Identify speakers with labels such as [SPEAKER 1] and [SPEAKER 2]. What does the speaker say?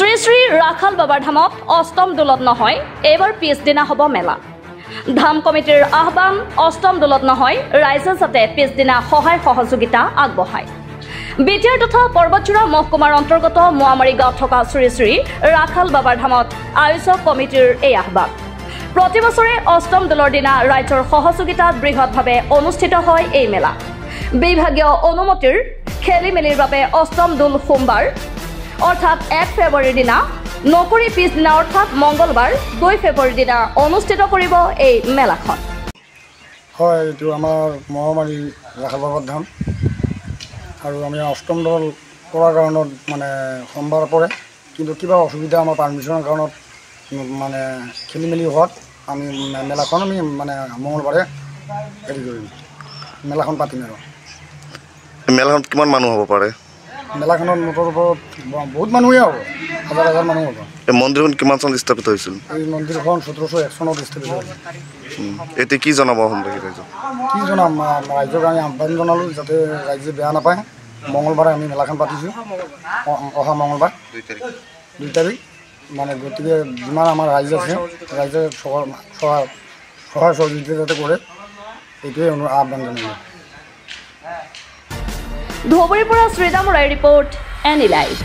[SPEAKER 1] শ্ৰী শ্ৰী ৰাখাল বাবাৰ ধামত অষ্টম দোলত নহয়, এইবাৰ পিছদিনা হ'ব মেলা। ধাম কমিটিৰ আহ্বান, অষ্টম দোলত নহয়, ৰাইজে যাতে পিছদিনা সহায় সহযোগিতা আগবঢ়ায়। বিটিআৰ তথা পৰ্বতচূড়া মহকুমাৰ অন্তৰ্গত মোৱামাৰী গাঁৱত থকা শ্ৰী শ্ৰী ৰাখাল বাবাৰ ধামত আয়োজক কমিটিৰ এই আহ্বান। প্ৰতি বছৰে অষ্টম দোলৰ দিনা ৰাইজৰ সহযোগিতাত বৃহৎভাৱে অনুষ্ঠিত হয় এই মেলা। বিভাগীয় অনুমতিৰ খেলি মেলিৰ বাবে অষ্টম দোল সোমবাৰ অৰ্থাৎ 1 ফেব্ৰুৱাৰীৰ দিনা নকৰি পিছদিনা অৰ্থাৎ মংগলবাৰ 2 ফেব্ৰুৱাৰীৰ দিনা অনুষ্ঠিত কৰিব এই মেলাখন।
[SPEAKER 2] হয়, এইটো আমাৰ মোৱামাৰী ৰাখাল বাবাৰ ধাম আৰু আমি অষ্টম দল কৰাৰ কাৰণত মানে সোমবাৰ পৰে, কিন্তু কিবা অসুবিধা আমাৰ পাৰ্মিশ্যনৰ কাৰণত মানে খেলি মেলি হোৱাত আমি মেলাখন আমি মানে মঙলবাৰে হেৰি কৰিম, মেলাখন পাতিম। আৰু
[SPEAKER 3] মেলাখনত কিমান মানুহ হ'ব পাৰে?
[SPEAKER 2] মেলাখনত মুঠৰ ওপৰত বহুত মানুহেই হ'ব, হাজাৰ হাজাৰ মানুহ হ'ব।
[SPEAKER 3] এই মন্দিৰখন কিমান চনত স্থাপিত হৈছিল?
[SPEAKER 2] এই মন্দিৰখন 1701 চনত স্থাপিত হৈছিল।
[SPEAKER 3] এতিয়া কি জনাব অসমবাসী ৰাইজক?
[SPEAKER 2] কি জনাম, ৰাইজক আমি আহ্বান জনালোঁ যাতে ৰাইজে বেয়া নাপায়। মঙলবাৰে আমি মেলাখন পাতিছোঁ, অহা মঙলবাৰ 2 তাৰিখ। মানে গতিকে যিমান আমাৰ ৰাইজ আছে, ৰাইজে সহায় সহযোগিতা যাতে কৰে, এইটোৱে আহ্বান জনালোঁ।
[SPEAKER 1] ধুবুৰীৰ পৰা শ্ৰীদাম ৰায় ৰিপৰ্ট, এনি লাইভ।